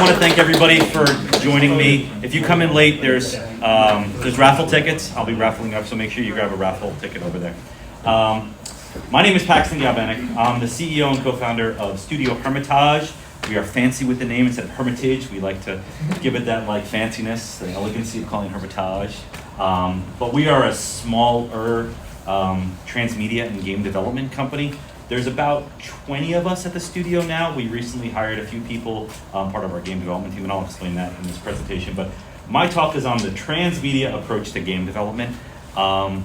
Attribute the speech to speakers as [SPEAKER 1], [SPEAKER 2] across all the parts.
[SPEAKER 1] want to thank everybody for joining me. If you come in late, there's raffle tickets. I'll be raffling up, so make sure you grab a raffle ticket over there. My name is Paxton Galvanek. I'm the CEO and co-founder of Studio Hermitage. We are fancy with the name instead of Hermitage. We like to give it that like fanciness, the elegancy of calling Hermitage. But we are a smaller transmedia and game development company. There's about 20 of us at the studio now. We recently hired a few people, part of our game development team, and I'll explain that in this presentation. But my talk is on the transmedia approach to game development. I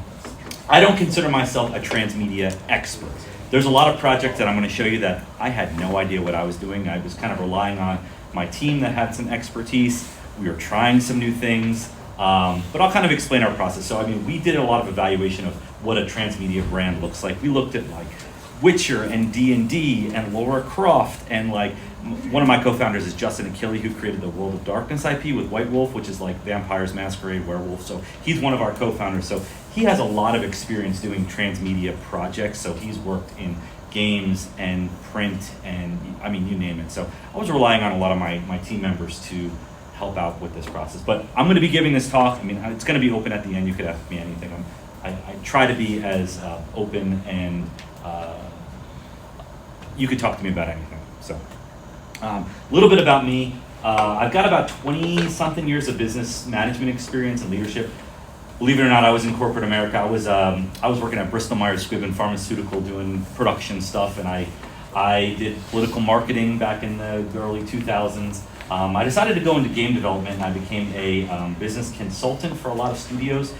[SPEAKER 1] don't consider myself a transmedia expert. There's a lot of projects that I'm going to show you that I had no idea what I was doing. I was kind of relying on my team that had some expertise. We were trying some new things, but I'll kind of explain our process. So, I mean, we did a lot of evaluation of what a transmedia brand looks like. We looked at like Witcher and D&D and Lara Croft, and like one of my co-founders is Justin Achille, who created the World of Darkness IP with White Wolf, which is like Vampires Masquerade Werewolf. So he's one of our co-founders. So he has a lot of experience doing transmedia projects. So he's worked in games and print and I mean, you name it. So I was relying on a lot of my team members to help out with this process. But I'm going to be giving this talk. I mean, it's going to be open at the end. You could ask me anything. I try to be as open and you could talk to me about anything. So a little bit about me. I've got about 20-something years of business management experience and leadership. Believe it or not, I was in corporate America. I was working at Bristol Myers Squibb Pharmaceutical doing production stuff, and I did political marketing back in the early 2000s. I decided to go into game development, and I became a business consultant for a lot of studios.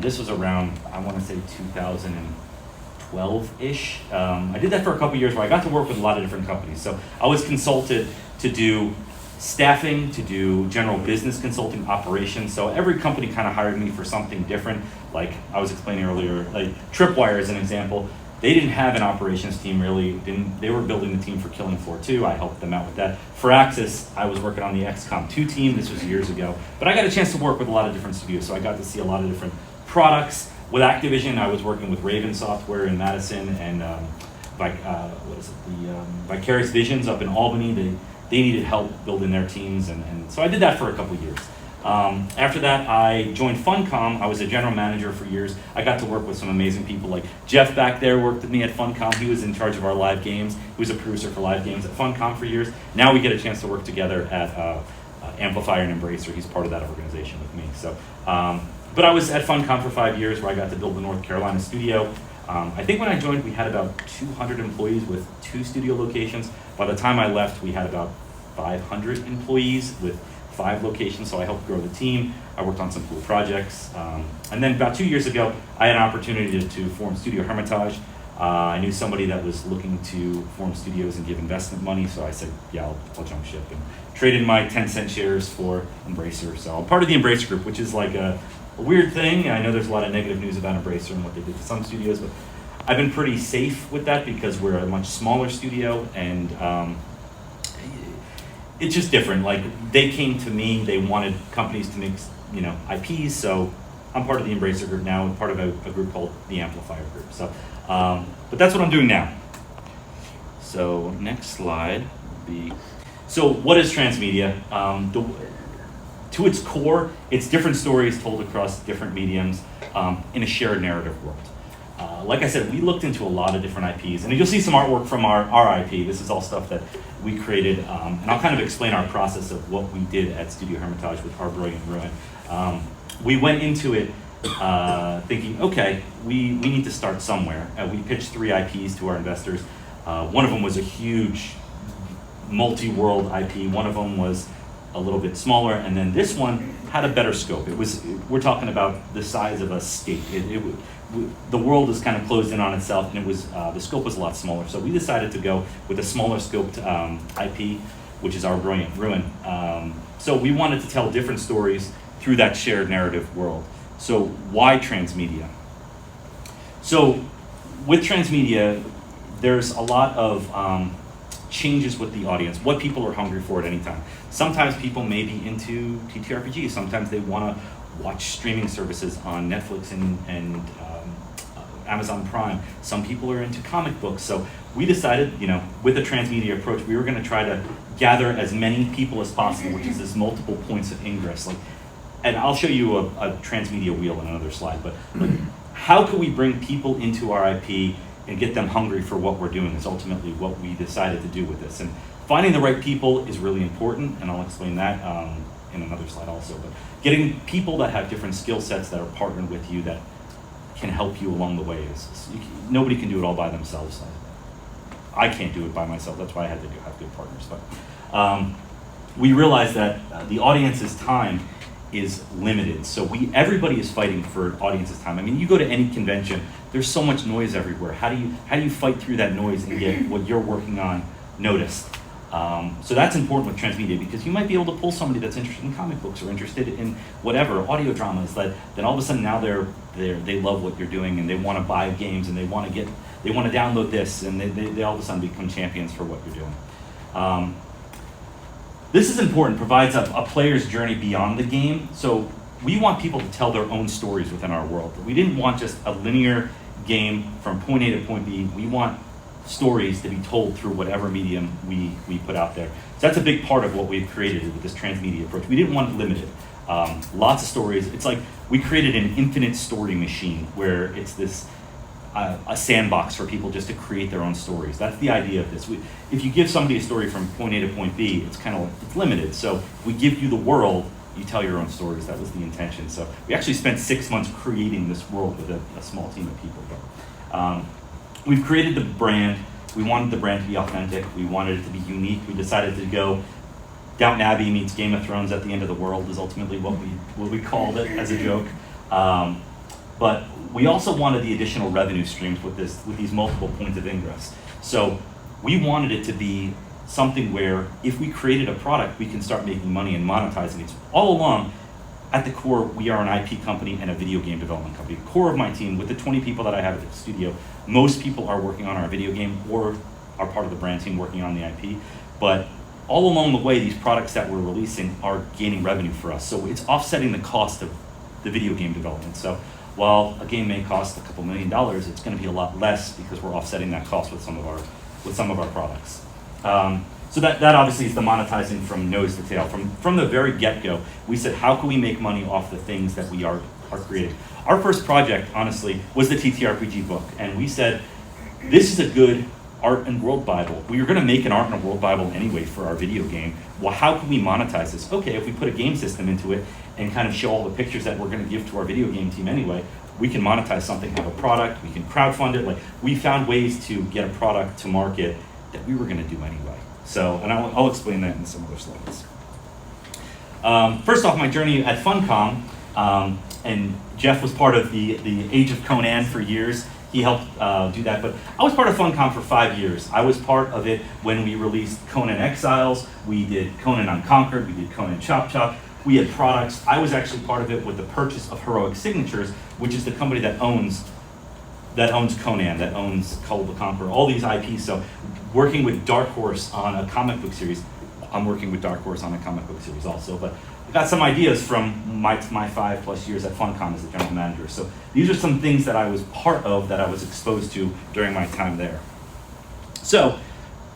[SPEAKER 1] This was around, I want to say 2012-ish. I did that for a couple years where I got to work with a lot of different companies. So I was consulted to do staffing, to do general business consulting operations. So every company kind of hired me for something different. Like I was explaining earlier, like Tripwire as an example, they didn't have an operations team really. They were building the team for Killing Floor 2. I helped them out with that. For Axis, I was working on the XCOM 2 team. This was years ago. But I got a chance to work with a lot of different studios. So I got to see a lot of different products. With Activision, I was working with Raven Software in Madison and Vicarious Visions up in Albany. They needed help building their teams, and so I did that for a couple of years. After that, I joined Funcom. I was a general manager for years. I got to work with some amazing people like Jeff back there worked with me at Funcom. He was in charge of our live games. He was a producer for live games at Funcom for years. Now we get a chance to work together at Amplifier and Embracer. He's part of that organization with me. So, but I was at Funcom for 5 years where I got to build the North Carolina studio. I think when I joined, we had about 200 employees with 2 studio locations. By the time I left, we had about 500 employees with 5 locations, so I helped grow the team. I worked on some cool projects. And then about 2 years ago, I had an opportunity to form Studio Hermitage. I knew somebody that was looking to form studios and give investment money, so I said, yeah, I'll jump ship and traded my 10-cent shares for Embracer. So I'm part of the Embracer group, which is like a weird thing. I know there's a lot of negative news about Embracer and what they did to some studios, but I've been pretty safe with that because we're a much smaller studio and it's just different. Like they came to me, they wanted companies to make, IPs, so I'm part of the Embracer group now, part of a group called the Amplifier group. So, but that's what I'm doing now. So next slide would be, so what is transmedia? To its core, it's different stories told across different mediums in a shared narrative world. Like I said, we looked into a lot of different IPs, and you'll see some artwork from our IP. This is all stuff that we created, and I'll kind of explain our process of what we did at Studio Hermitage with Our Brilliant Ruin. We went into it thinking, okay, we need to start somewhere. We pitched 3 IPs to our investors. One of them was a huge multi-world IP. One of them was a little bit smaller, and then this one had a better scope. We're talking about the size of a state. The world is kind of closed in on itself, and the scope was a lot smaller. So we decided to go with a smaller scoped IP, which is Our Brilliant Ruin. So we wanted to tell different stories through that shared narrative world. So why transmedia? So with transmedia, there's a lot of changes with the audience, what people are hungry for at any time. Sometimes people may be into TTRPGs. Sometimes they want to watch streaming services on Netflix and Amazon Prime. Some people are into comic books. So we decided, with a transmedia approach, we were going to try to gather as many people as possible, which is this multiple points of ingress. And I'll show you a transmedia wheel in another slide, but how can we bring people into our IP and get them hungry for what we're doing is ultimately what we decided to do with this. And finding the right people is really important, and I'll explain that in another slide also. But getting people that have different skill sets that are partnered with you that can help you along the way nobody can do it all by themselves. I can't do it by myself. That's why I had to have good partners. But we realized that the audience's time is limited. So everybody is fighting for audience's time. I mean, you go to any convention, there's so much noise everywhere. How do you fight through that noise and get what you're working on noticed? So that's important with transmedia, because you might be able to pull somebody that's interested in comic books or interested in whatever audio dramas. Then all of a sudden now they love what you're doing and they want to buy games and they want to download this, and they all of a sudden become champions for what you're doing. This is important, provides a player's journey beyond the game. So we want people to tell their own stories within our world. We didn't want just a linear game from point A to point B. We want stories to be told through whatever medium we put out there. So that's a big part of what we've created with this transmedia approach. We didn't want it limited. Lots of stories. It's like we created an infinite story machine where it's this a sandbox for people just to create their own stories. That's the idea of this. If you give somebody a story from point A to point B, it's limited. So if we give you the world, you tell your own stories. That was the intention. So we actually spent 6 months creating this world with a small team of people. We've created the brand. We wanted the brand to be authentic. We wanted it to be unique. We decided to go Downton Abbey meets Game of Thrones at the end of the world is ultimately what we called it as a joke. But we also wanted the additional revenue streams with these multiple points of ingress. So we wanted it to be something where if we created a product, we can start making money and monetizing it. All along, at the core, we are an IP company and a video game development company. The core of my team, with the 20 people that I have at the studio, most people are working on our video game or are part of the brand team working on the IP. But all along the way, these products that we're releasing are gaining revenue for us. So it's offsetting the cost of the video game development. So while a game may cost a couple $1 million, it's going to be a lot less because we're offsetting that cost with some of our products. So that obviously is the monetizing from nose to tail. From the very get-go, we said, how can we make money off the things that we are creating? Our first project, honestly, was the TTRPG book. And we said, this is a good art and world Bible. We were going to make an art and a world Bible anyway for our video game. Well, how can we monetize this? Okay, if we put a game system into it and kind of show all the pictures that we're going to give to our video game team anyway, we can monetize something, have a product, we can crowdfund it. We found ways to get a product to market that we were going to do anyway. So, and I'll explain that in some other slides. First off, my journey at Funcom, and Jeff was part of the Age of Conan for years. He helped do that, but I was part of Funcom for 5 years. I was part of it when we released Conan Exiles, we did Conan Unconquered, we did Conan Chop Chop, we had products. I was actually part of it with the purchase of Heroic Signatures, which is the company that owns Conan, that owns Cull the Conqueror, all these IPs. So working with Dark Horse on a comic book series, I'm working with Dark Horse on a comic book series also, but I got some ideas from my 5+ years at Funcom as a general manager. So these are some things that I was part of, that I was exposed to during my time there. So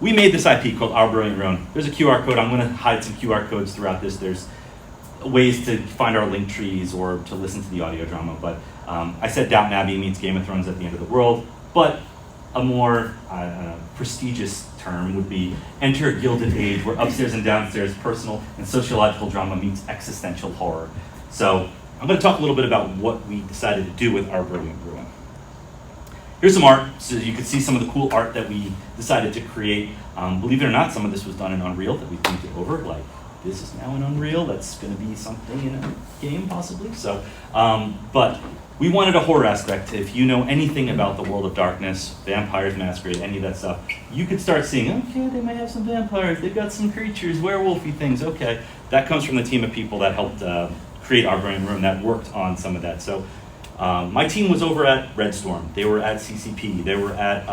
[SPEAKER 1] we made this IP called Our Brilliant Ruin. There's a QR code. I'm going to hide some QR codes throughout this. There's ways to find our link trees or to listen to the audio drama, but I said Downton Abbey meets Game of Thrones at the end of the world, but a more prestigious term would be Enter a Gilded Age, where upstairs and downstairs personal and sociological drama meets existential horror. So I'm going to talk a little bit about what we decided to do with Our Brilliant Ruin. Here's some art, so you can see some of the cool art that we decided to create. Believe it or not, some of this was done in Unreal that we painted over, like this is now in Unreal, that's going to be something in a game possibly. So, but we wanted a horror aspect. If you know anything about the world of darkness, Vampires Masquerade, any of that stuff, you could start seeing, okay, they may have some vampires, they've got some creatures, werewolfy things, okay. That comes from the team of people that helped create Our Brilliant Ruin that worked on some of that. So my team was over at Red Storm, they were at CCP, they were at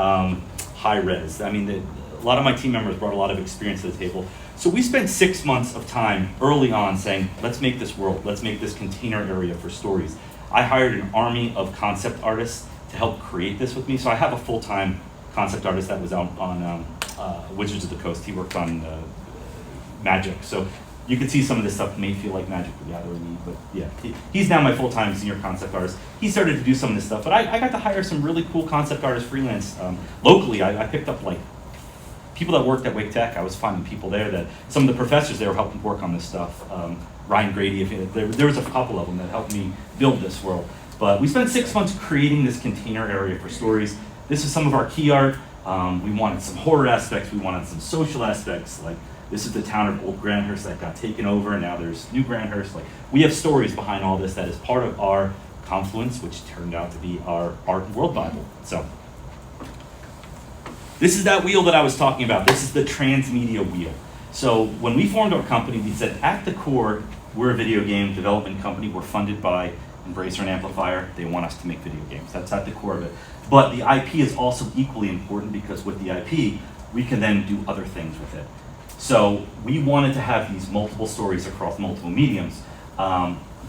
[SPEAKER 1] High Res. I mean, a lot of my team members brought a lot of experience to the table. So we spent 6 months of time early on saying, let's make this world, let's make this container area for stories. I hired an army of concept artists to help create this with me. So I have a full-time concept artist that was out on Wizards of the Coast. He worked on Magic. So you can see some of this stuff may feel like Magic the Gathering, but yeah, he's now my full-time senior concept artist. He started to do some of this stuff, but I got to hire some really cool concept artists freelance. Locally, I picked up like people that worked at Wake Tech. I was finding people there that some of the professors there were helping work on this stuff. Ryan Grady, there was a couple of them that helped me build this world. But we spent 6 months creating this container area for stories. This is some of our key art. We wanted some horror aspects. We wanted some social aspects. Like this is the town of Old Grandhurst that got taken over, and now there's New Grandhurst. Like we have stories behind all this that is part of our confluence, which turned out to be our art and world Bible. So this is that wheel that I was talking about. This is the Transmedia wheel. So when we formed our company, we said at the core, we're a video game development company. We're funded by Embracer and Amplifier. They want us to make video games. That's at the core of it. But the IP is also equally important because with the IP, we can then do other things with it. So we wanted to have these multiple stories across multiple mediums.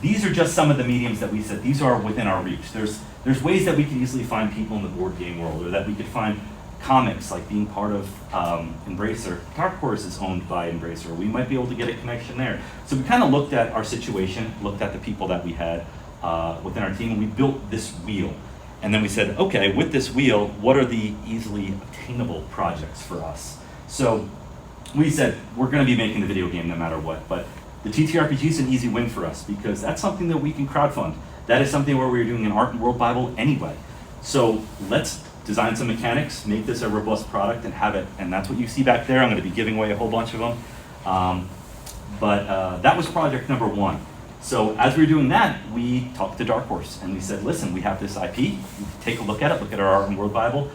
[SPEAKER 1] These are just some of the mediums that we said, these are within our reach. There's ways that we could easily find people in the board game world, or that we could find comics, like being part of Embracer. Dark Horse is owned by Embracer. We might be able to get a connection there. So we kind of looked at our situation, looked at the people that we had within our team, and we built this wheel. And then we said, okay, with this wheel, what are the easily obtainable projects for us? So we said, we're going to be making the video game no matter what, but the TTRPG is an easy win for us because that's something that we can crowdfund. That is something where we're doing an art and world Bible anyway. So let's design some mechanics, make this a robust product, and have it. And that's what you see back there. I'm going to be giving away a whole bunch of them. That was project number one. So as we were doing that, we talked to Dark Horse and we said, listen, we have this IP, take a look at it, look at our art and world Bible.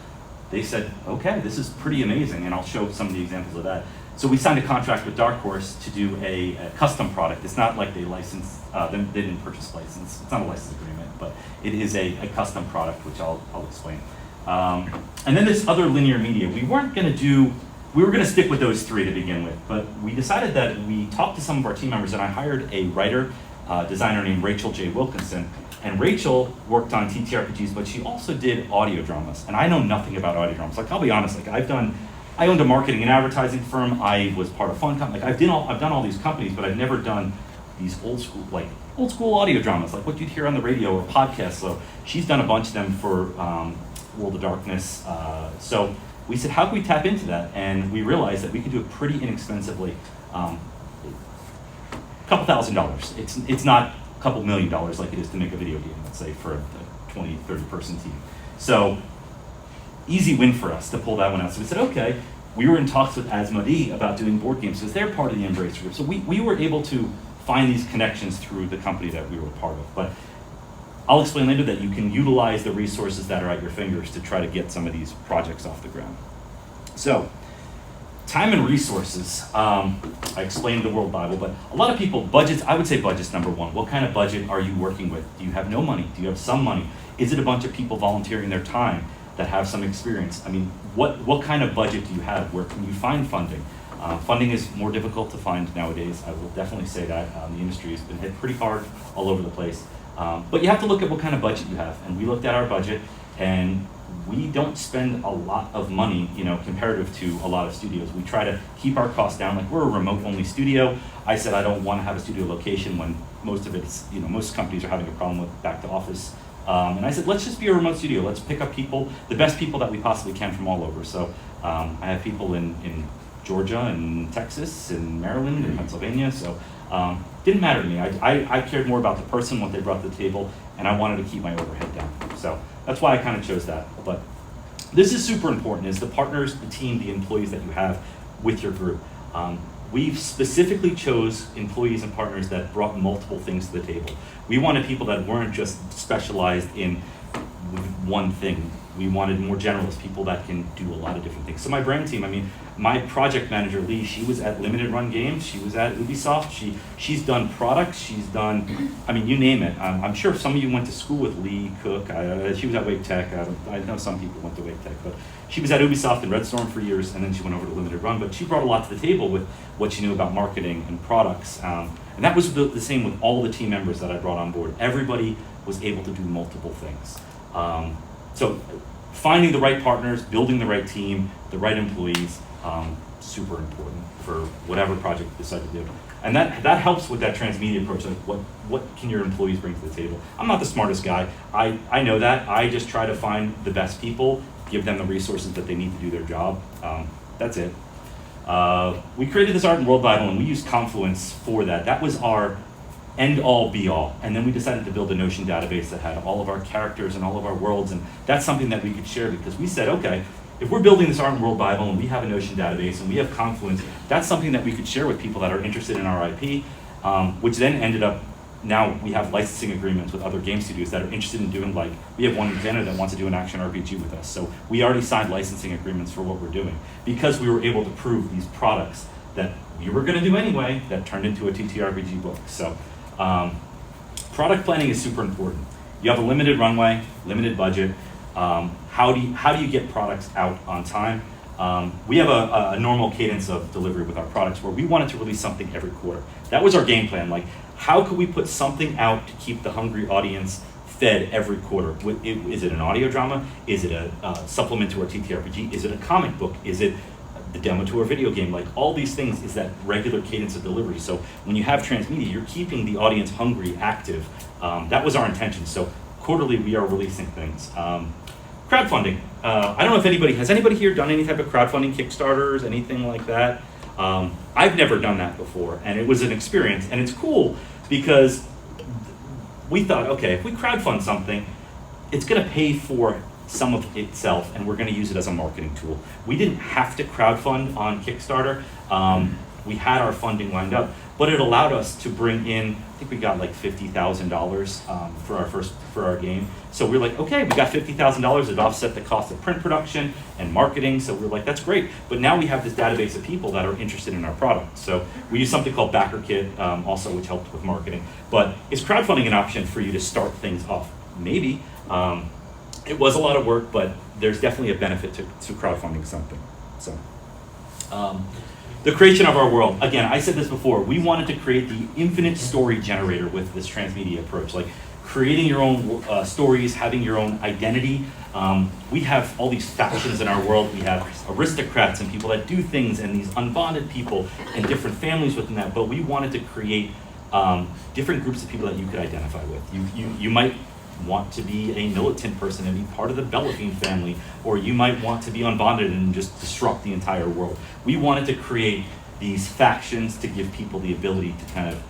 [SPEAKER 1] They said, okay, this is pretty amazing, and I'll show some of the examples of that. So we signed a contract with Dark Horse to do a custom product. It's not like they license, they didn't purchase license. It's not a license agreement, but it is a custom product, which I'll explain. And then this other linear media, we were gonna stick with those three to begin with, but we decided that we talked to some of our team members, and I hired a writer, designer named Rachel J. Wilkinson. And Rachel worked on TTRPGs, but she also did audio dramas. And I know nothing about audio dramas. Like, I'll be honest, like I owned a marketing and advertising firm. I was part of Funcom. Like I've done all these companies, but I've never done these old school audio dramas, like what you'd hear on the radio or podcasts. So she's done a bunch of them for World of Darkness. So we said, how can we tap into that? And we realized that we could do it pretty inexpensively. A couple $1,000s. It's not a couple $1 million like it is to make a video game, let's say, for a 20, 30 person team. So easy win for us to pull that one out. So we said, okay, we were in talks with Asmodee about doing board games because they're part of the Embracer group. So we were able to find these connections through the company that we were part of. But I'll explain later that you can utilize the resources that are at your fingers to try to get some of these projects off the ground. So, time and resources. I explained the World Bible, but a lot of people, budgets, I would say budget's number one. What kind of budget are you working with? Do you have no money? Do you have some money? Is it a bunch of people volunteering their time that have some experience? I mean, what kind of budget do you have? Where can you find funding? Funding is more difficult to find nowadays. I will definitely say that. The industry has been hit pretty hard all over the place. But you have to look at what kind of budget you have. And we looked at our budget, and we don't spend a lot of money, comparative to a lot of studios. We try to keep our costs down. Like, we're a remote-only studio. I said I don't want to have a studio location when most of it's, most companies are having a problem with back to office. And I said, let's just be a remote studio. Let's pick up people, the best people that we possibly can from all over. So I have people in Georgia and Texas and Maryland and Pennsylvania. So didn't matter to me. I cared more about the person, what they brought to the table, and I wanted to keep my overhead down. So that's why I kind of chose that. But this is super important, is the partners, the team, the employees that you have with your group. We've specifically chose employees and partners that brought multiple things to the table. We wanted people that weren't just specialized in one thing. We wanted more generalists, people that can do a lot of different things. So my brand team, my project manager, Lee, she was at Limited Run Games, she was at Ubisoft, she's done products, she's done, you name it. I'm sure some of you went to school with Lee Cook. She was at Wake Tech. I know some people went to Wake Tech, but she was at Ubisoft and Red Storm for years, and then she went over to Limited Run, but she brought a lot to the table with what she knew about marketing and products. And that was the same with all the team members that I brought on board. Everybody was able to do multiple things. So finding the right partners, building the right team, the right employees, super important for whatever project you decide to do. And that helps with that transmedia approach. Like what can your employees bring to the table? I'm not the smartest guy. I know that. I just try to find the best people, give them the resources that they need to do their job. That's it. We created this Art and World Bible, and we used Confluence for that. That was our end-all, be-all. And then we decided to build a Notion database that had all of our characters and all of our worlds, and that's something that we could share because we said, okay, if we're building this Art and World Bible and we have a Notion database and we have Confluence, that's something that we could share with people that are interested in our IP, which then ended up, now we have licensing agreements with other game studios that are interested in doing, like, we have one in Canada that wants to do an action RPG with us. So we already signed licensing agreements for what we're doing because we were able to prove these products that we were going to do anyway that turned into a TTRPG book. So product planning is super important. You have a limited runway, limited budget. How do you get products out on time? We have a normal cadence of delivery with our products where we wanted to release something every quarter. That was our game plan. Like, how could we put something out to keep the hungry audience fed every quarter? Is it an audio drama? Is it a supplement to our TTRPG? Is it a comic book? Is it the demo to our video game? Like, all these things is that regular cadence of delivery. So when you have transmedia, you're keeping the audience hungry, active. That was our intention. So quarterly, we are releasing things. Crowdfunding. I don't know if has anybody here done any type of crowdfunding, Kickstarters, anything like that? I've never done that before, and it was an experience, and it's cool because we thought, okay, if we crowdfund something, it's going to pay for some of itself, and we're going to use it as a marketing tool. We didn't have to crowdfund on Kickstarter. We had our funding lined up, but it allowed us to bring in, I think we got like $50,000 for our game. So we're like, okay, we got $50,000. It offset the cost of print production and marketing. So we're like, that's great. But now we have this database of people that are interested in our product. So we use something called BackerKit also, which helped with marketing. But is crowdfunding an option for you to start things off? Maybe. It was a lot of work, but there's definitely a benefit to crowdfunding something. So. The creation of our world. Again, I said this before, we wanted to create the infinite story generator with this transmedia approach, like creating your own stories, having your own identity. We have all these factions in our world. We have aristocrats and people that do things and these unbonded people and different families within that, but we wanted to create different groups of people that you could identify with. You might want to be a militant person and be part of the Bellavine family, or you might want to be unbonded and just disrupt the entire world. We wanted to create these factions to give people the ability to kind of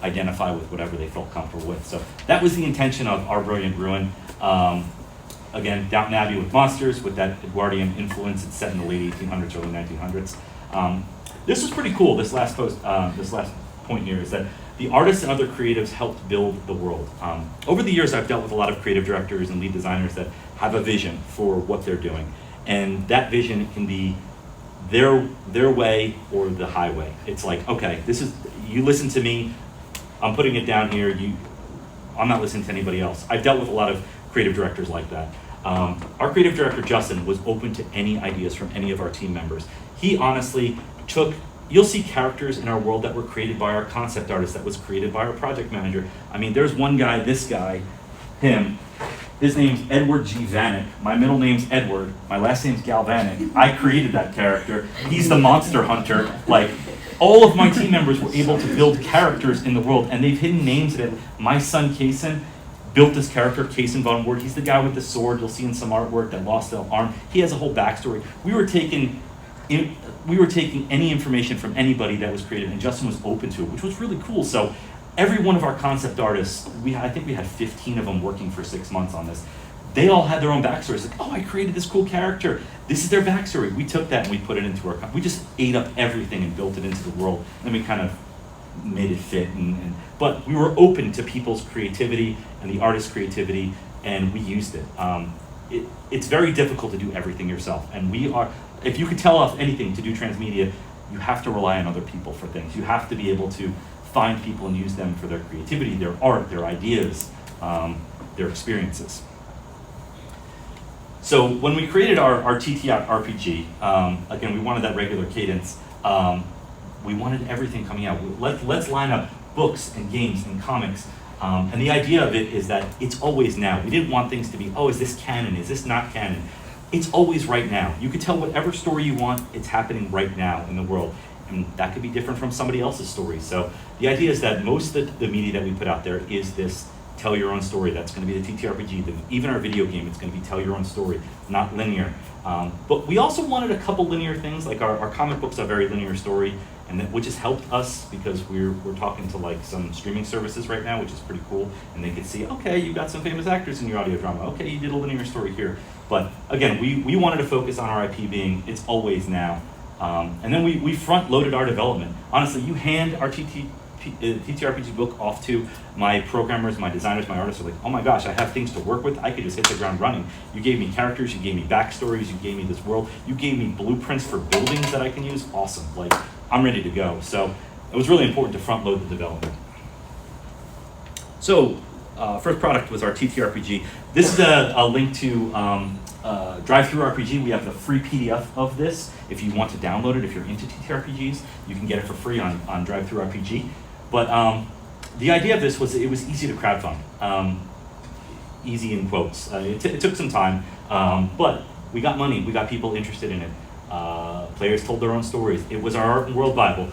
[SPEAKER 1] identify with whatever they felt comfortable with. So that was the intention of Our Brilliant Ruin. Again, Downton Abbey with monsters, with that Edwardian influence. It's set in the late 1800s, early 1900s. This was pretty cool. This last point here is that the artists and other creatives helped build the world. Over the years, I've dealt with a lot of creative directors and lead designers that have a vision for what they're doing. And that vision can be their way or the highway. It's like, okay, you listen to me, I'm putting it down here, I'm not listening to anybody else. I've dealt with a lot of creative directors like that. Our creative director, Justin, was open to any ideas from any of our team members. He honestly you'll see characters in our world that were created by our concept artist, that was created by our project manager. I mean, there's one guy, this guy, him, his name's Edward G. Vanek. My middle name's Edward. My last name's Galvanek. I created that character. He's the monster hunter. Like, all of my team members were able to build characters in the world, and they've hidden names in it. My son, Kaysen, built this character, Kaysen von Ward. He's the guy with the sword. You'll see in some artwork that lost the arm. He has a whole backstory. We were taking any information from anybody that was created, and Justin was open to it, which was really cool. So every one of our concept artists, I think we had 15 of them working for 6 months on this. They all had their own backstories. Like, oh, I created this cool character. This is their backstory. We took that and we put it into we just ate up everything and built it into the world. And we kind of made it fit. But we were open to people's creativity and the artist's creativity, and we used it. It's very difficult to do everything yourself. And if you could tell us anything to do transmedia, you have to rely on other people for things. You have to be able to find people and use them for their creativity, their art, their ideas, their experiences. So when we created our TTRPG, again, we wanted that regular cadence. We wanted everything coming out. Let's line up books and games and comics. And the idea of it is that it's always now. We didn't want things to be, oh, is this canon? Is this not canon? It's always right now. You can tell whatever story you want, it's happening right now in the world. And that could be different from somebody else's story. So the idea is that most of the media that we put out there is this tell your own story. That's going to be the TTRPG. Even our video game, it's going to be tell your own story, not linear. But we also wanted a couple linear things, like our comic books are a very linear story, and which has helped us because we're talking to like some streaming services right now, which is pretty cool, and they can see, okay, you've got some famous actors in your audio drama. Okay, you did a linear story here. But again, we wanted to focus on our IP being it's always now. And then we front-loaded our development. Honestly, you hand our TTRPG book off to my programmers, my designers, my artists are like, oh my gosh, I have things to work with. I could just hit the ground running. You gave me characters, you gave me backstories, you gave me this world, you gave me blueprints for buildings that I can use. Awesome, like I'm ready to go. So it was really important to front load the development. So first product was our TTRPG. This is a link to Drive-Thru RPG. We have the free PDF of this. If you want to download it, if you're into TTRPGs, you can get it for free on Drive-Thru RPG. But the idea of this was it was easy to crowdfund. Easy in quotes. It took some time, but we got money. We got people interested in it. Players told their own stories. It was our Art and World Bible.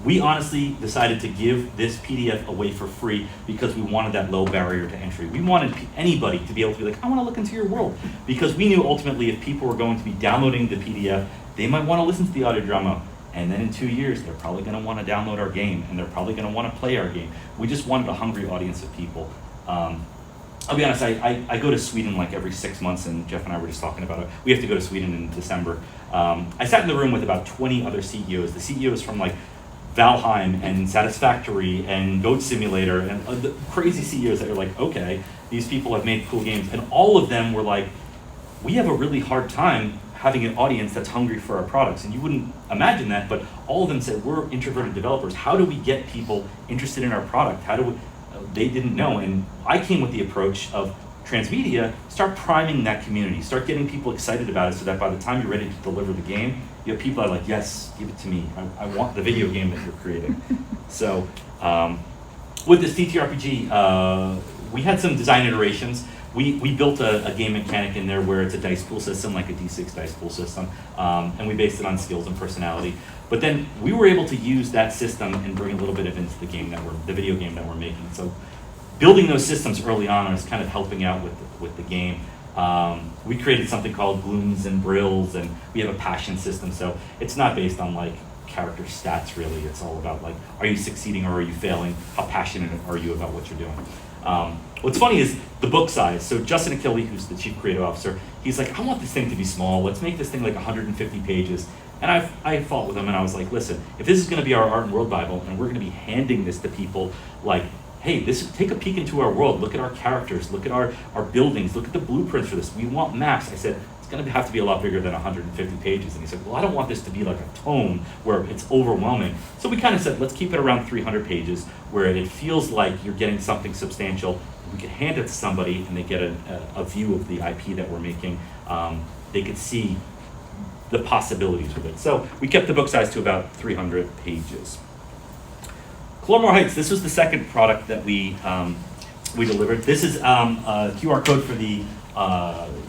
[SPEAKER 1] We honestly decided to give this PDF away for free because we wanted that low barrier to entry. We wanted anybody to be able to be like, I want to look into your world. Because we knew ultimately if people were going to be downloading the PDF, they might want to listen to the audio drama. And then in 2 years, they're probably going to want to download our game, and they're probably going to want to play our game. We just wanted a hungry audience of people. I'll be honest, I go to Sweden like every 6 months, and Jeff and I were just talking about it. We have to go to Sweden in December. I sat in the room with about 20 other CEOs. The CEOs from like Valheim and Satisfactory and Goat Simulator and the crazy CEOs that are like, okay, these people have made cool games. And all of them were like, we have a really hard time having an audience that's hungry for our products. And you wouldn't imagine that, but all of them said, we're introverted developers. How do we get people interested in our product? How do we, they didn't know. And I came with the approach of Transmedia, start priming that community, start getting people excited about it so that by the time you're ready to deliver the game, you have people that are like, yes, give it to me. I want the video game that you're creating. So with this TTRPG, we had some design iterations. We built a game mechanic in there where it's a dice pool system, like a D6 dice pool system, and we based it on skills and personality. But then we were able to use that system and bring a little bit of into the game the video game that we're making. So building those systems early on is kind of helping out with the game. We created something called Glooms and Brills, and we have a passion system. So it's not based on like character stats really. It's all about like, are you succeeding or are you failing? How passionate are you about what you're doing? What's funny is the book size. So Justin Achille, who's the chief creative officer, he's like, I want this thing to be small. Let's make this thing like 150 pages. And I fought with him and I was like, listen, if this is going to be our Art and World Bible and we're going to be handing this to people like, hey, take a peek into our world, look at our characters, look at our buildings, look at the blueprints for this. We want maps. I said, it's going to have to be a lot bigger than 150 pages. And he said, well, I don't want this to be like a tome where it's overwhelming. So we kind of said, let's keep it around 300 pages where it feels like you're getting something substantial. We could hand it to somebody and they get a view of the IP that we're making. They could see the possibilities with it. So we kept the book size to about 300 pages. Colormore Heights, this was the second product that we delivered. This is a QR code for the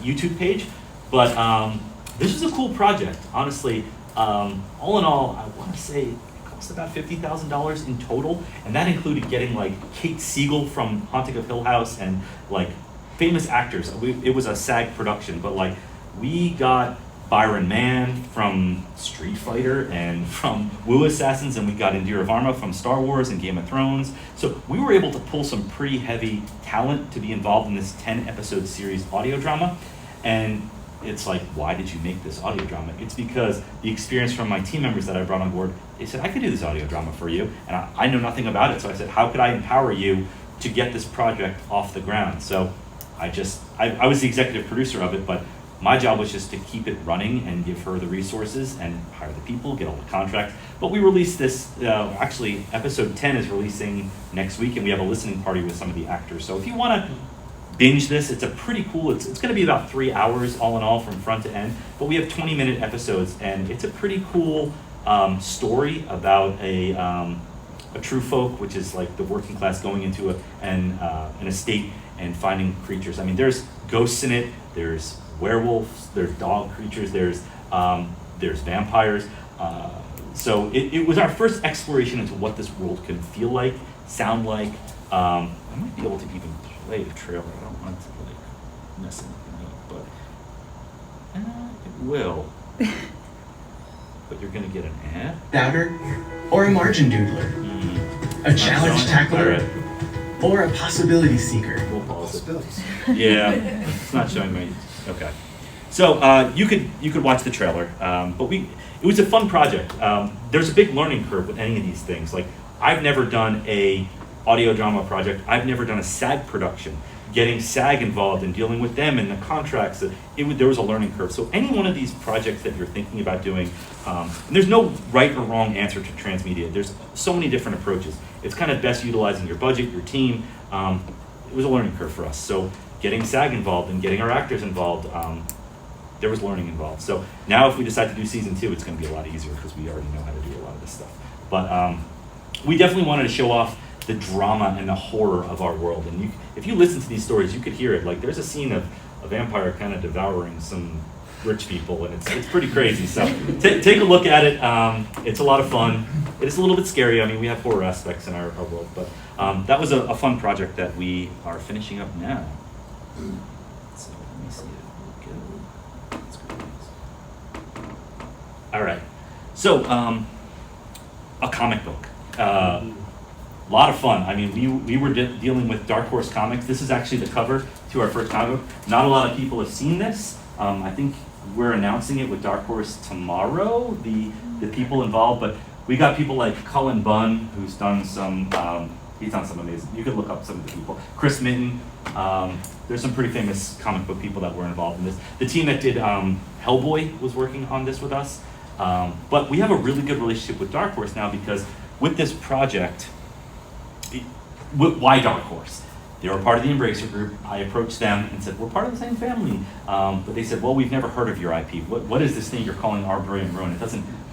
[SPEAKER 1] YouTube page, but this is a cool project, honestly. All in all, I want to say it cost about $50,000 in total, and that included getting like Kate Siegel from Haunting of Hill House and like famous actors. It was a SAG production, but like we got Byron Mann from Street Fighter and from Wu Assassins, and we got Indira Varma from Star Wars and Game of Thrones. So we were able to pull some pretty heavy talent to be involved in this 10-episode series audio drama. And it's like, why did you make this audio drama? It's because the experience from my team members that I brought on board, they said, I could do this audio drama for you. And I know nothing about it. So I said, how could I empower you to get this project off the ground? So I was the executive producer of it, but my job was just to keep it running and give her the resources and hire the people, get all the contracts. But we released this, actually episode 10 is releasing next week, and we have a listening party with some of the actors. So if you want to binge this, it's a pretty cool, it's going to be about 3 hours all in all from front to end, but we have 20-minute episodes, and it's a pretty cool story about a a true folk, which is like the working class going into an estate and finding creatures. I mean, there's ghosts in it, there's werewolves, there's dog creatures, there's vampires. So it was our first exploration into what this world can feel like, sound like. I might be able to even play the trailer. I don't want to like mess anything up, but it will. But you're gonna get an ad?
[SPEAKER 2] Doubter, or a margin doodler, a challenge tackler, or a possibility seeker.
[SPEAKER 1] We'll pause it. Yeah, it's not showing me. Okay. So you could watch the trailer, but it was a fun project. There's a big learning curve with any of these things. Like, I've never done a audio drama project. I've never done a SAG production. Getting SAG involved and dealing with them and the contracts, there was a learning curve. So any one of these projects that you're thinking about doing, and there's no right or wrong answer to Transmedia. There's so many different approaches. It's kind of best utilizing your budget, your team. It was a learning curve for us. So getting SAG involved and getting our actors involved, there was learning involved. So now if we decide to do season 2, it's going to be a lot easier because we already know how to do a lot of this stuff. But we definitely wanted to show off the drama and the horror of our world. And if you listen to these stories, you could hear it. Like, there's a scene of a vampire kind of devouring some rich people, and it's pretty crazy. So take a look at it. It's a lot of fun. It's a little bit scary. I mean, we have horror aspects in our world, but that was a fun project that we are finishing up now. So let me see it. Let's go. All right. So a comic book. A lot of fun. I mean, we were dealing with Dark Horse Comics. This is actually the cover to our first comic book. Not a lot of people have seen this. I think we're announcing it with Dark Horse tomorrow, the people involved, but we got people like Cullen Bunn, who's done some, he's done some amazing, you could look up some of the people. Chris Minton, there's some pretty famous comic book people that were involved in this. The team that did Hellboy was working on this with us. But we have a really good relationship with Dark Horse now, because with this project, why Dark Horse? They were part of the Embracer group. I approached them and said, we're part of the same family. But they said, well, we've never heard of your IP. What is this thing you're calling our brilliant ruin?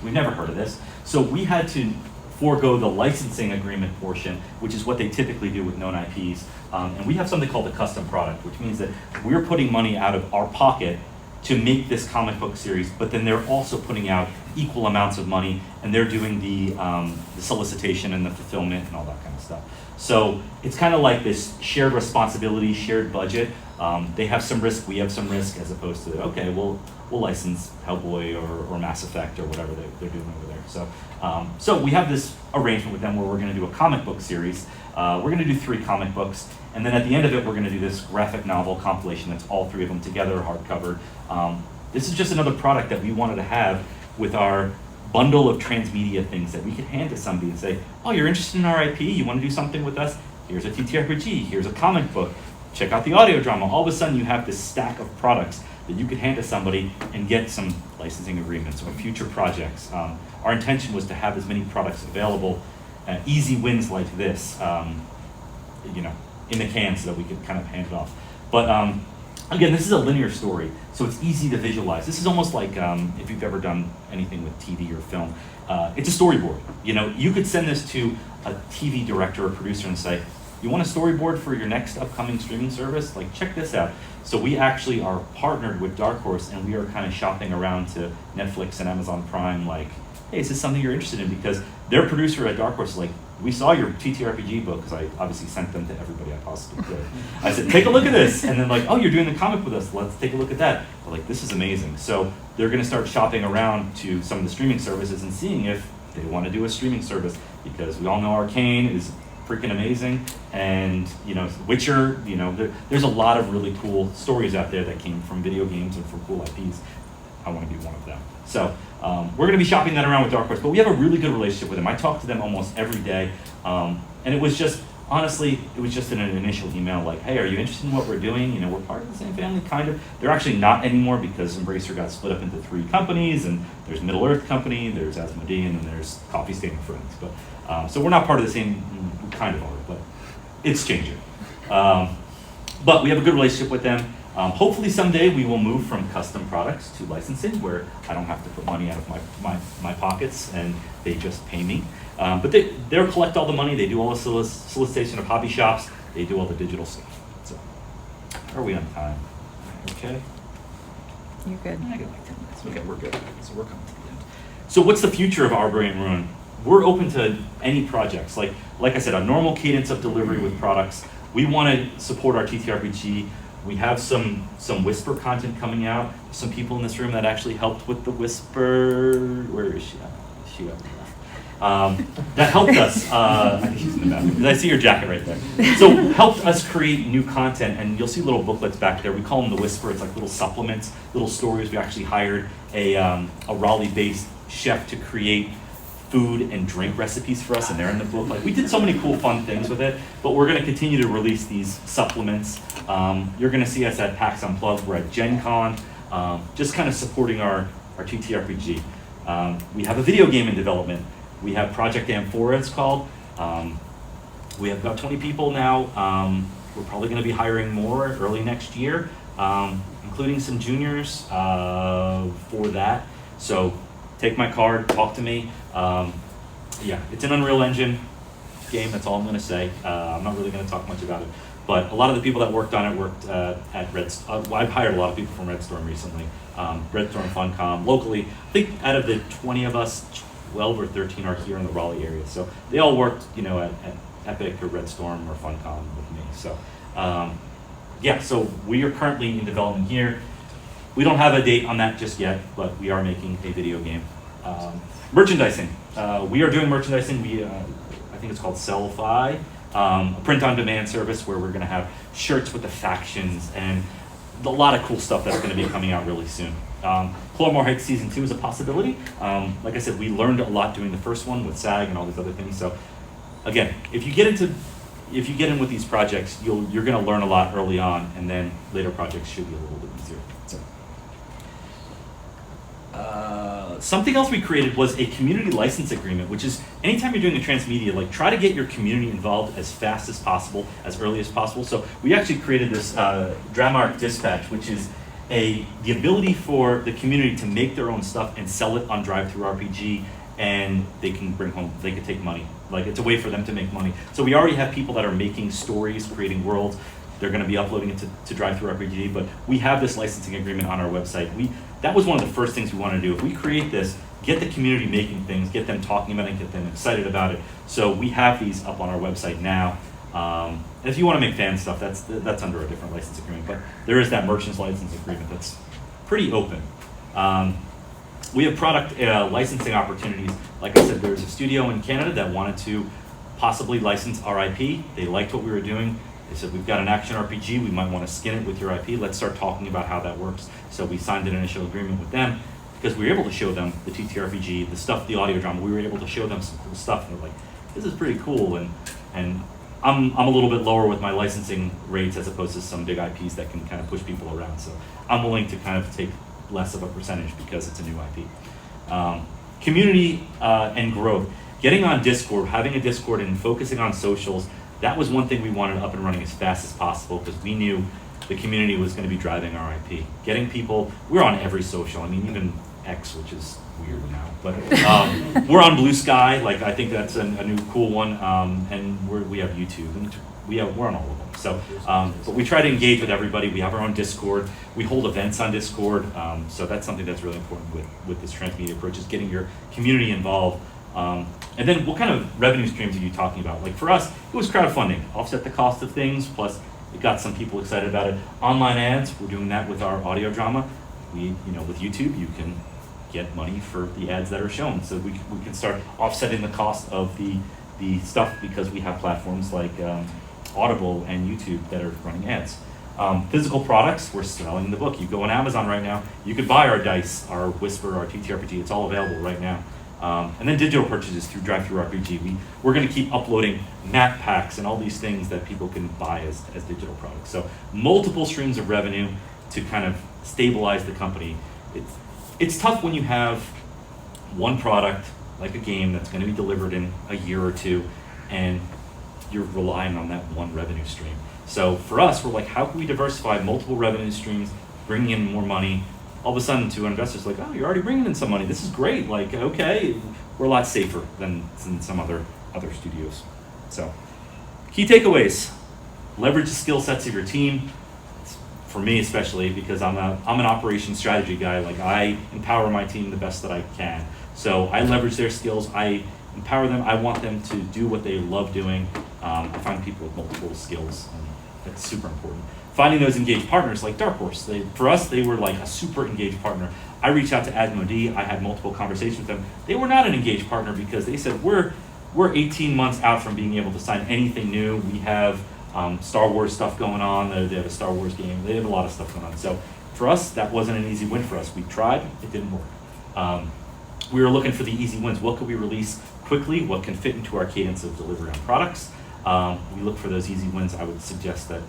[SPEAKER 1] We've never heard of this. So we had to forego the licensing agreement portion, which is what they typically do with known IPs. And we have something called a custom product, which means that we're putting money out of our pocket to make this comic book series, but then they're also putting out equal amounts of money, and they're doing the solicitation and the fulfillment and all that kind of stuff. So it's kind of like this shared responsibility, shared budget. They have some risk, we have some risk, as opposed to, okay, we'll license Hellboy or Mass Effect or whatever they're doing over there. So we have this arrangement with them where we're going to do a comic book series. We're going to do 3 comic books, and then at the end of it, we're going to do this graphic novel compilation that's all 3 of them together, hardcover. This is just another product that we wanted to have with our bundle of transmedia things that we could hand to somebody and say, oh, you're interested in our IP, you want to do something with us? Here's a TTRPG, here's a comic book, check out the audio drama. All of a sudden you have this stack of products that you could hand to somebody and get some licensing agreements or future projects. Our intention was to have as many products available, easy wins like this, in the can, so that we could kind of hand it off. But again, this is a linear story, so it's easy to visualize. This is almost like if you've ever done anything with TV or film, it's a storyboard. You could send this to a TV director or producer and say, you want a storyboard for your next upcoming streaming service? Like, check this out. So we actually are partnered with Dark Horse, and we are kind of shopping around to Netflix and Amazon Prime, like, hey, is this something you're interested in? Because their producer at Dark Horse is like, we saw your TTRPG book, because I obviously sent them to everybody I possibly could. I said, take a look at this. And then like, oh, you're doing the comic with us. Let's take a look at that. They're like, this is amazing. So they're going to start shopping around to some of the streaming services and seeing if they want to do a streaming service, because we all know Arcane is freaking amazing. And, Witcher, there's a lot of really cool stories out there that came from video games and from cool IPs. I want to be one of them. So we're going to be shopping that around with Dark Horse, but we have a really good relationship with them. I talk to them almost every day, and it was just, honestly, it was just in an initial email like, hey, are you interested in what we're doing? We're part of the same family, kind of. They're actually not anymore, because Embracer got split up into 3 companies, and there's Middle Earth Company, there's Asmodee, and then there's Coffee Stain and Friends. But so we're not part of the same, kind of are, but it's changing. But we have a good relationship with them. Hopefully someday we will move from custom products to licensing, where I don't have to put money out of my pockets and they just pay me. But they'll collect all the money. They do all the solicitation of hobby shops. They do all the digital stuff. So, how are we on time? Okay.
[SPEAKER 3] You're good.
[SPEAKER 1] I got like 10 minutes. Okay, we're good. So we're coming to the end. So what's the future of Arbery and Rowan? We're open to any projects. Like I said, a normal cadence of delivery with products. We want to support our TTRPG. We have some Whisper content coming out. Some people in this room that actually helped with the Whisper. Where is she at? She got that helped us. I think she's in the bathroom. I see your jacket right there. So helped us create new content, and you'll see little booklets back there. We call them the Whisper. It's like little supplements, little stories. We actually hired a Raleigh-based chef to create food and drink recipes for us, and they're in the book. Like, we did so many cool, fun things with it, but we're going to continue to release these supplements. You're going to see us at PAX Unplugged. We're at Gen Con, just kind of supporting our TTRPG. We have a video game in development. We have Project Amphora, it's called. We have about 20 people now. We're probably going to be hiring more early next year, including some juniors for that. So take my card, talk to me. Yeah, it's an Unreal Engine game, that's all I'm going to say. I'm not really going to talk much about it. But a lot of the people that worked on it worked at Red Storm. Well, I've hired a lot of people from Red Storm recently. Red Storm FunCom locally. I think out of the 20 of us, 12 or 13 are here in the Raleigh area. So they all worked, at Epic or Red Storm or FunCom with me. So yeah, so we are currently in development here. We don't have a date on that just yet, but we are making a video game. Merchandising. We are doing merchandising. I think it's called Sell-Fi, a print-on-demand service where we're going to have shirts with the factions and a lot of cool stuff that's going to be coming out really soon. Claremore Heights Season 2 is a possibility. Like I said, we learned a lot doing the first one with SAG and all these other things. So again, if you get in with these projects, you're going to learn a lot early on, and then later projects should be a little bit easier. So. Something else we created was a community license agreement, which is anytime you're doing a transmedia, like, try to get your community involved as fast as possible, as early as possible. So we actually created this Dramark Dispatch, which is the ability for the community to make their own stuff and sell it on Drive-Thru-RPG, and they can take money. Like, it's a way for them to make money. So we already have people that are making stories, creating worlds. They're going to be uploading it to Drive-Thru-RPG, but we have this licensing agreement on our website. That was one of the first things we want to do. If we create this, get the community making things, get them talking about it, get them excited about it. So we have these up on our website now. And if you want to make fan stuff, that's under a different license agreement, but there is that merchant's license agreement that's pretty open. We have product licensing opportunities. Like I said, there's a studio in Canada that wanted to possibly license our IP. They liked what we were doing. They said, we've got an action RPG, we might want to skin it with your IP. Let's start talking about how that works. So we signed an initial agreement with them because we were able to show them the TTRPG, the stuff, the audio drama. We were able to show them some cool stuff, and they're like, this is pretty cool. And I'm a little bit lower with my licensing rates as opposed to some big IPs that can kind of push people around. So I'm willing to kind of take less of a percentage because it's a new IP. Community and growth. Getting on Discord, having a Discord and focusing on socials, that was one thing we wanted up and running as fast as possible because we knew the community was going to be driving our IP. Getting people, we're on every social. I mean, even X, which is weird now, but we're on Blue Sky. Like, I think that's a new cool one, and we have YouTube, and we're on all of them. So, but we try to engage with everybody. We have our own Discord. We hold events on Discord. So that's something that's really important with this transmedia approach, is getting your community involved. And then what kind of revenue streams are you talking about? Like, for us, it was crowdfunding, offset the cost of things, plus it got some people excited about it. Online ads, we're doing that with our audio drama. With YouTube, you can get money for the ads that are shown. So we can start offsetting the cost of the stuff because we have platforms like Audible and YouTube that are running ads. Physical products, we're selling the book. You go on Amazon right now, you could buy our dice, our Whisper, our TTRPG. It's all available right now. And then digital purchases through Drive-Thru-RPG. We're going to keep uploading map packs and all these things that people can buy as digital products. So multiple streams of revenue to kind of stabilize the company. It's tough when you have one product, like a game, that's going to be delivered in a year or two, and you're relying on that one revenue stream. So for us, we're like, how can we diversify multiple revenue streams, bringing in more money? All of a sudden, to investors, like, oh, you're already bringing in some money. This is great. Like, okay, we're a lot safer than some other studios. So, key takeaways: leverage the skill sets of your team. For me especially, because I'm an operations strategy guy. Like, I empower my team the best that I can. So I leverage their skills. I empower them. I want them to do what they love doing. I find people with multiple skills, and that's super important. Finding those engaged partners like Dark Horse. For us, they were like a super engaged partner. I reached out to Asmodee. I had multiple conversations with them. They were not an engaged partner because they said, we're 18 months out from being able to sign anything new. We have Star Wars stuff going on. They have a Star Wars game. They have a lot of stuff going on. So for us, that wasn't an easy win for us. We tried. It didn't work. We were looking for the easy wins. What could we release quickly? What can fit into our cadence of delivery on products? We look for those easy wins. I would suggest that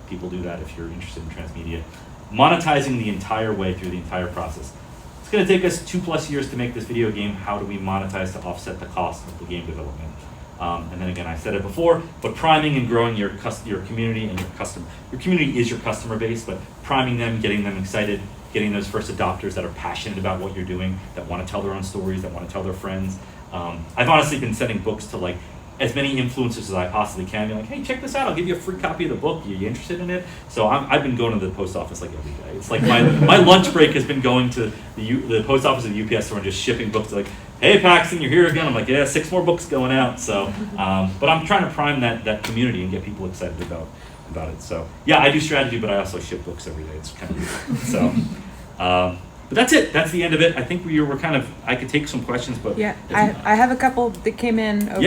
[SPEAKER 1] people do that if you're interested in Transmedia. Monetizing the entire way through the entire process. It's going to take us 2+ years to make this video game. How do we monetize to offset the cost of the game development? And then again, I said it before, but priming and growing your community and your customer. Your community is your customer base, but priming them, getting them excited, getting those first adopters that are passionate about what you're doing, that want to tell their own stories, that want to tell their friends. I've honestly been sending books to like as many influencers as I possibly can. Be like, hey, check this out. I'll give you a free copy of the book. Are you interested in it? So I've been going to the post office like every day. It's like my lunch break has been going to the post office of the UPS store and just shipping books. Like, hey, Paxton, you're here again. I'm like, yeah, 6 more books going out. So, but I'm trying to prime that community and get people excited about it. So, yeah, I do strategy, but I also ship books every day. It's kind of weird. So, but that's it. That's the end of it. I think we were kind of, I could take some questions, but.
[SPEAKER 3] Yeah, I have a couple that came in over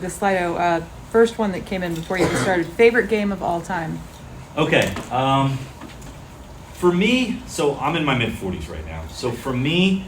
[SPEAKER 3] the Slido. First one that came in before you started. Favorite game of all time?
[SPEAKER 1] Okay. For me, so I'm in my mid-40s right now. So for me,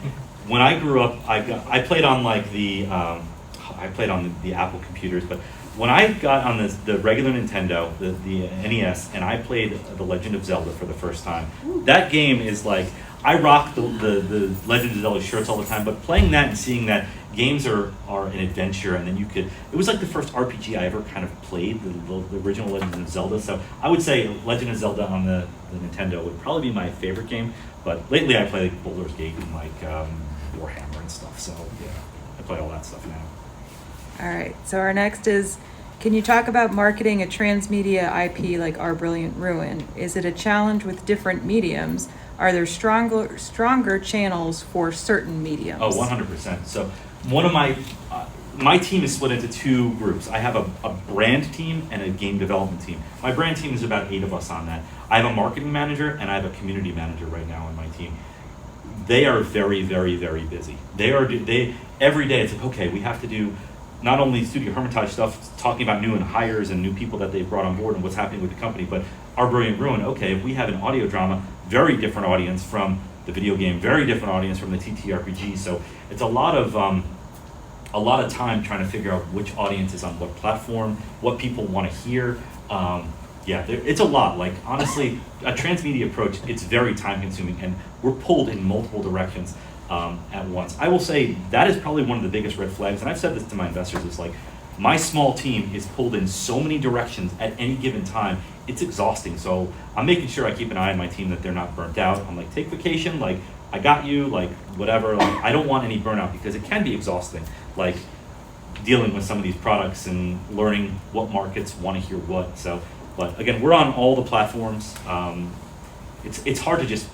[SPEAKER 1] when I grew up, I played on like the Apple computers, but when I got on the regular Nintendo, the NES, and I played The Legend of Zelda for the first time, that game is like, I rock the Legend of Zelda shirts all the time, but playing that and seeing that games are an adventure, and then it was like the first RPG I ever kind of played, the original Legend of Zelda. So I would say Legend of Zelda on the Nintendo would probably be my favorite game, but lately I play like Baldur's Gate and like Warhammer and stuff, so yeah, I play all that stuff now.
[SPEAKER 3] All right, so our next is, can you talk about marketing a transmedia IP like Our Brilliant Ruin? Is it a challenge with different mediums? Are there stronger channels for certain mediums?
[SPEAKER 1] Oh, 100%. So one of my team is split into 2 groups. I have a brand team and a game development team. My brand team is about 8 of us on that. I have a marketing manager and I have a community manager right now on my team. They are very, very, very busy. They every day it's like, okay, we have to do not only Studio Hermitage stuff, talking about new hires and new people that they've brought on board and what's happening with the company, but Our Brilliant Ruin, okay, if we have an audio drama, very different audience from the video game, very different audience from the TTRPG, so it's a lot of time trying to figure out which audience is on what platform, what people want to hear. It's a lot. Like, honestly, a transmedia approach, it's very time consuming, and we're pulled in multiple directions at once. I will say that is probably one of the biggest red flags, and I've said this to my investors, is like, my small team is pulled in so many directions at any given time, it's exhausting. So I'm making sure I keep an eye on my team that they're not burnt out. I'm like, take vacation, like, I got you, like, whatever. Like, I don't want any burnout because it can be exhausting, like, dealing with some of these products and learning what markets want to hear what. So, but again, we're on all the platforms. It's hard to just,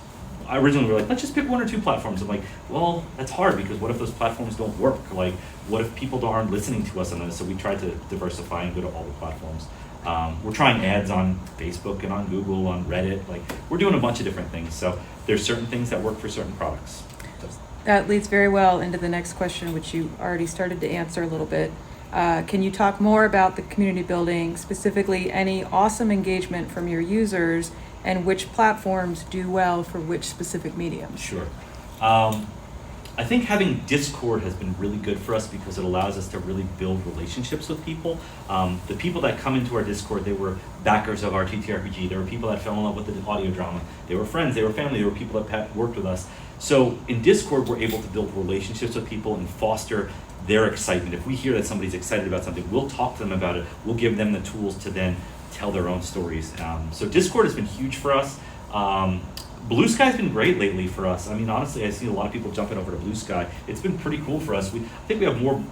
[SPEAKER 1] I originally were like, let's just pick 1 or 2 platforms. I'm like, well, that's hard because what if those platforms don't work? Like, what if people aren't listening to us on this? So we try to diversify and go to all the platforms. We're trying ads on Facebook and on Google, on Reddit. Like, we're doing a bunch of different things. So there's certain things that work for certain products.
[SPEAKER 3] That leads very well into the next question, which you already started to answer a little bit. Can you talk more about the community building, specifically any awesome engagement from your users, and which platforms do well for which specific mediums?
[SPEAKER 1] Sure. I think having Discord has been really good for us because it allows us to really build relationships with people. The people that come into our Discord, they were backers of our TTRPG. There were people that fell in love with the audio drama. They were friends, they were family, they were people that worked with us. So in Discord, we're able to build relationships with people and foster their excitement. If we hear that somebody's excited about something, we'll talk to them about it. We'll give them the tools to then tell their own stories. So Discord has been huge for us. Blue Sky's been great lately for us. I mean, honestly, I see a lot of people jumping over to Blue Sky. It's been pretty cool for us. I think we have more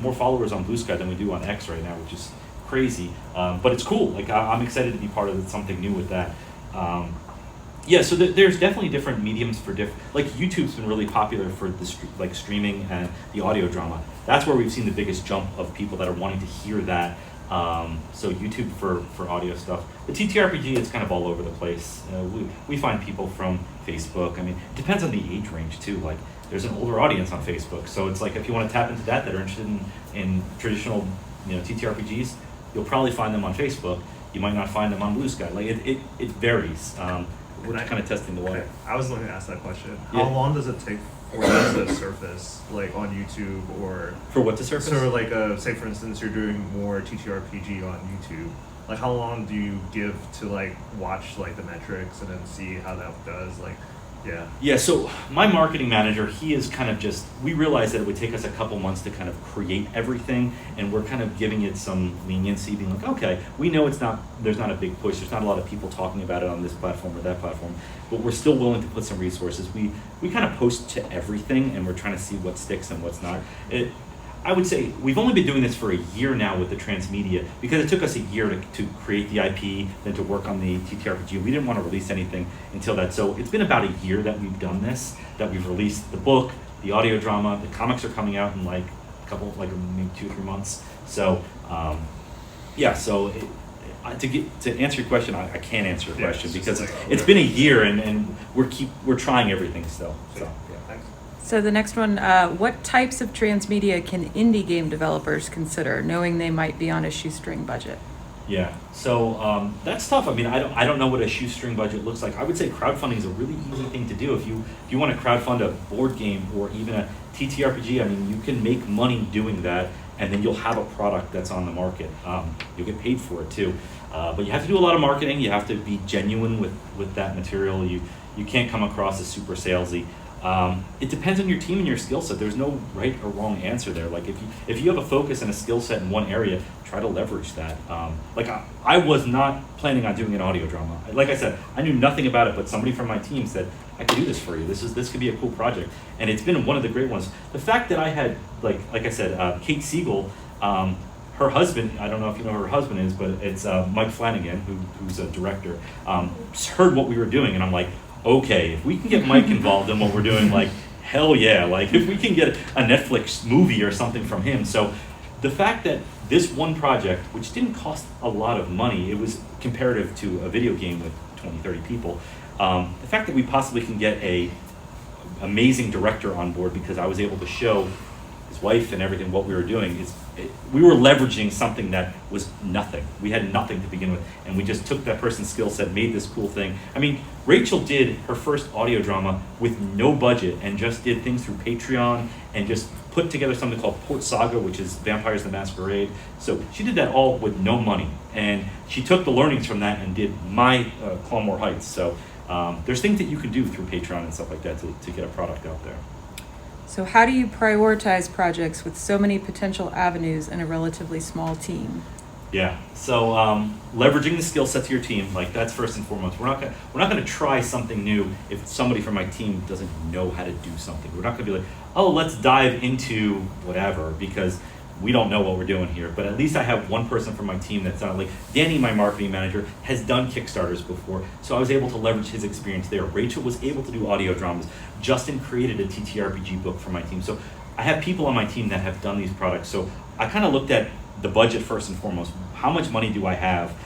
[SPEAKER 1] more followers on Blue Sky than we do on X right now, which is crazy. But it's cool. Like I'm excited to be part of something new with that. Yeah, so there's definitely different mediums for like YouTube's been really popular for the streaming and the audio drama. That's where we've seen the biggest jump of people that are wanting to hear that. So YouTube for audio stuff. The TTRPG is kind of all over the place. We find people from Facebook. I mean, it depends on the age range too. Like there's an older audience on Facebook, so it's like if you want to tap into that are interested in traditional TTRPGs, you'll probably find them on Facebook. You might not find them on Blue Sky. Like it varies. We're kind of testing the water.
[SPEAKER 4] Okay. I was looking to ask that question.
[SPEAKER 1] Yeah.
[SPEAKER 4] How long does it take for that to surface, like on YouTube or?
[SPEAKER 1] For what to surface?
[SPEAKER 4] So like, say for instance, you're doing more TTRPG on YouTube. Like, how long do you give to like watch like the metrics and then see how that does? Like, yeah.
[SPEAKER 1] Yeah. So my marketing manager, he is kind of we realized that it would take us a couple months to kind of create everything, and we're kind of giving it some leniency, being like, okay, we know there's not a big push, there's not a lot of people talking about it on this platform or that platform, but we're still willing to put some resources. We kind of post to everything, and we're trying to see what sticks and what's not. I would say we've only been doing this for a year now with the Transmedia, because it took us a year to create the IP, then to work on the TTRPG. We didn't want to release anything until that. So it's been about a year that we've done this, that we've released the book, the audio drama. The comics are coming out in like maybe 2 or 3 months. So yeah, so to answer your question, I can't answer your question because it's been a year and we're trying everything still. So yeah.
[SPEAKER 4] Thanks.
[SPEAKER 3] So the next one, what types of transmedia can indie game developers consider, knowing they might be on a shoestring budget?
[SPEAKER 1] Yeah, so that's tough. I mean, I don't know what a shoestring budget looks like. I would say crowdfunding is a really easy thing to do. If you want to crowdfund a board game or even a TTRPG, I mean, you can make money doing that, and then you'll have a product that's on the market. You'll get paid for it too. But you have to do a lot of marketing. You have to be genuine with that material. You can't come across as super salesy. It depends on your team and your skill set. There's no right or wrong answer there. Like if you have a focus and a skill set in one area, try to leverage that. Like I was not planning on doing an audio drama. Like I said, I knew nothing about it, but somebody from my team said, I could do this for you. This could be a cool project. And it's been one of the great ones. The fact that I had, like I said, Kate Siegel, her husband, I don't know if you know who her husband is, but it's Mike Flanagan, who's a director, heard what we were doing, and I'm like, okay, if we can get Mike involved in what we're doing, like, hell yeah, like, if we can get a Netflix movie or something from him. So the fact that this one project, which didn't cost a lot of money, it was comparative to a video game with 20, 30 people, the fact that we possibly can get a amazing director on board because I was able to show his wife and everything what we were doing we were leveraging something that was nothing. We had nothing to begin with, and we just took that person's skill set, made this cool thing. I mean, Rachel did her first audio drama with no budget and just did things through Patreon and just put together something called Port Saga, which is Vampires the Masquerade. So she did that all with no money, and she took the learnings from that and did my Clonmore Heights. So there's things that you can do through Patreon and stuff like that to get a product out there.
[SPEAKER 3] So how do you prioritize projects with so many potential avenues and a relatively small team?
[SPEAKER 1] Yeah, so leveraging the skill sets of your team, like that's first and foremost. We're not gonna try something new if somebody from my team doesn't know how to do something. We're not gonna be like, oh, let's dive into whatever, because we don't know what we're doing here. But at least I have one person from my team that's not like Danny, my marketing manager, has done Kickstarters before, so I was able to leverage his experience there. Rachel was able to do audio dramas. Justin created a TTRPG book for my team. So I have people on my team that have done these products. So I kind of looked at the budget first and foremost. How much money do I have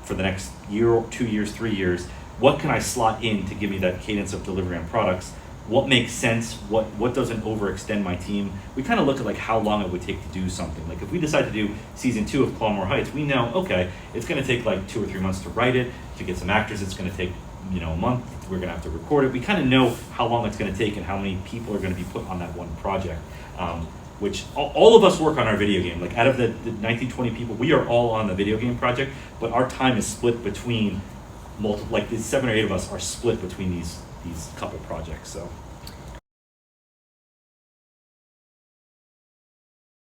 [SPEAKER 1] for the next year, 2 years, 3 years? What can I slot in to give me that cadence of delivery on products? What makes sense? What doesn't overextend my team? We kind of look at like how long it would take to do something. Like if we decide to do season 2 of Clonmore Heights, we know, okay, it's going to take like 2 or 3 months to write it, to get some actors. It's going to take a month. We're going to have to record it. We kind of know how long it's going to take and how many people are going to be put on that one project. Which all of us work on our video game. Like out of the 19, 20 people, we are all on the video game project, but our time is split between multiple. Like the 7 or 8 of us are split between these couple projects. So.